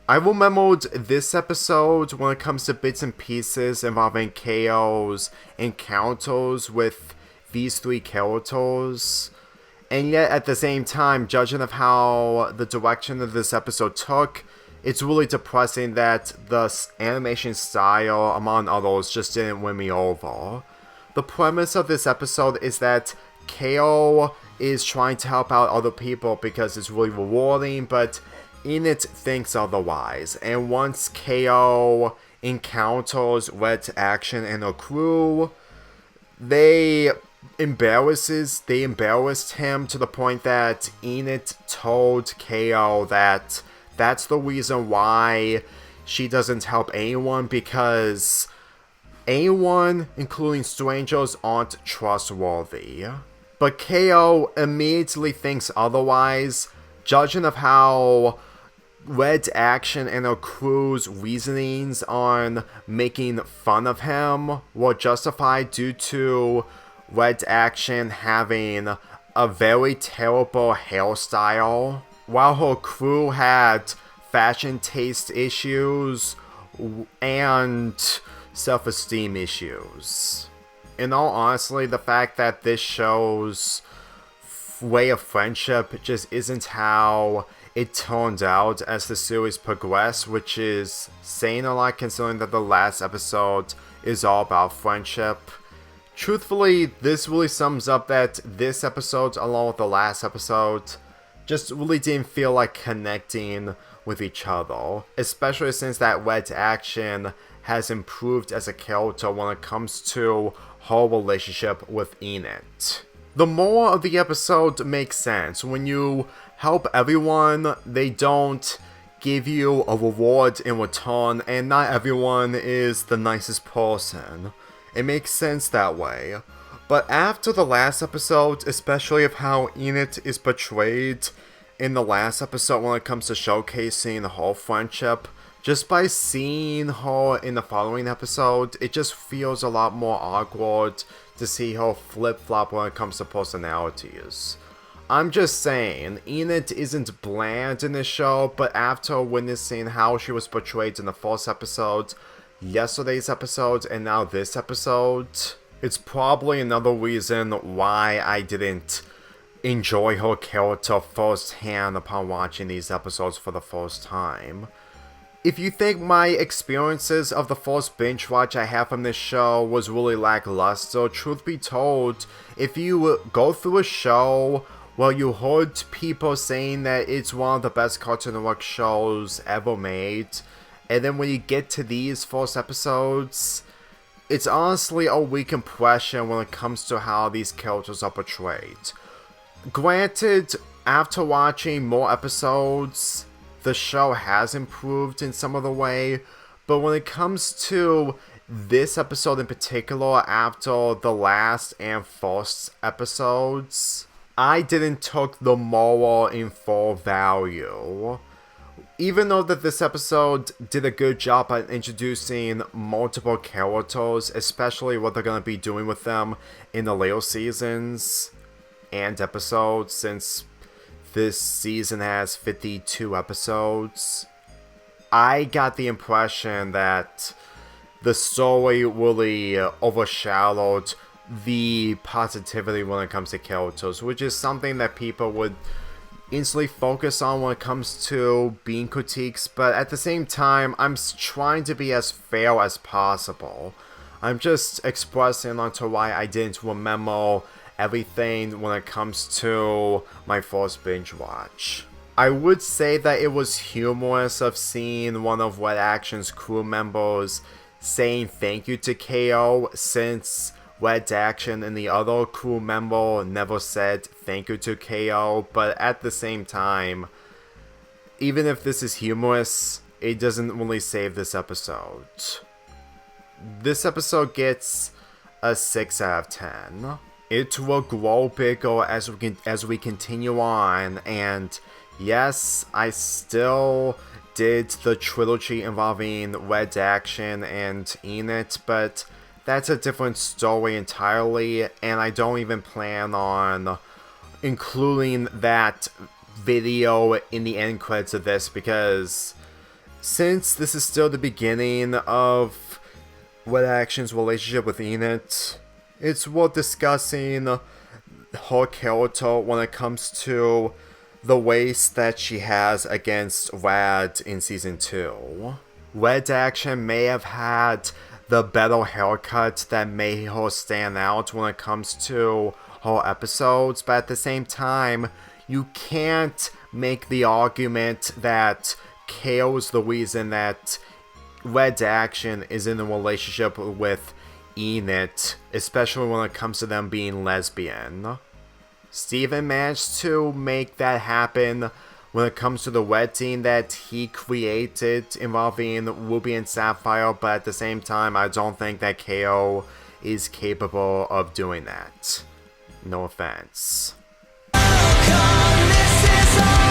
I remembered this episode when it comes to bits and pieces involving KO's encounters with these three characters. And yet, at the same time, judging of how the direction of this episode took, it's really depressing that the animation style, among others, just didn't win me over. The premise of this episode is that KO is trying to help out other people because it's really rewarding, but Enid thinks otherwise. And once KO encounters Red's action and her crew, they embarrassed him to the point that Enid told KO that that's the reason why she doesn't help anyone, because anyone, including strangers, aren't trustworthy. But KO immediately thinks otherwise, judging of how Red's action and her crew's reasonings on making fun of him were justified due to Red's action having a very terrible hairstyle, while her crew had fashion taste issues and self-esteem issues. In all honesty, the fact that this show's way of friendship just isn't how it turned out as the series progressed, which is saying a lot considering that the last episode is all about friendship. Truthfully, this really sums up that this episode, along with the last episode, just really didn't feel like connecting with each other, especially since that Red's action has improved as a character when it comes to her relationship with Enid. The moral of the episode makes sense. When you help everyone, they don't give you a reward in return, and not everyone is the nicest person. It makes sense that way. But after the last episode, especially of how Enid is portrayed in the last episode when it comes to showcasing the whole friendship, just by seeing her in the following episode, it just feels a lot more awkward to see her flip-flop when it comes to personalities. I'm just saying, Enid isn't bland in this show, but after witnessing how she was portrayed in the first episode, yesterday's episode, and now this episode, it's probably another reason why I didn't enjoy her character firsthand upon watching these episodes for the first time. If you think my experiences of the first binge watch I had from this show was really lackluster, truth be told, if you go through a show where you heard people saying that it's one of the best Cartoon Network shows ever made, and then when you get to these first episodes, it's honestly a weak impression when it comes to how these characters are portrayed. Granted, after watching more episodes, the show has improved in some other way, but when it comes to this episode in particular, after the last and first episodes, I didn't take the moral in full value. Even though that this episode did a good job at introducing multiple characters, especially what they're going to be doing with them in the later seasons and episodes, since this season has 52 episodes, I got the impression that the story really overshadowed the positivity when it comes to characters, which is something that people would instantly focus on when it comes to being critiques, but at the same time, I'm trying to be as fair as possible. I'm just expressing onto why I didn't remember everything when it comes to my first binge watch. I would say that it was humorous of seeing one of Red Action's crew members saying thank you to KO, since Red Action and the other crew member never said thank you to KO, but at the same time, even if this is humorous, it doesn't really save this episode. This episode gets a 6 out of 10. It will grow bigger as we continue on, and yes, I still did the trilogy involving Red Action and Enid, but that's a different story entirely, and I don't even plan on including that video in the end credits of this, because Since this is still the beginning of Red Action's relationship with Enid, it's worth discussing her character when it comes to the ways that she has against Red in Season 2. Red Action may have had the better haircut that made her stand out when it comes to her episodes, but at the same time, you can't make the argument that KO's the reason that Red Action is in a relationship with Enid, especially when it comes to them being lesbian. Steven managed to make that happen when it comes to the wedding that he created involving Ruby and Sapphire, but at the same time, I don't think that KO is capable of doing that. No offense. This is all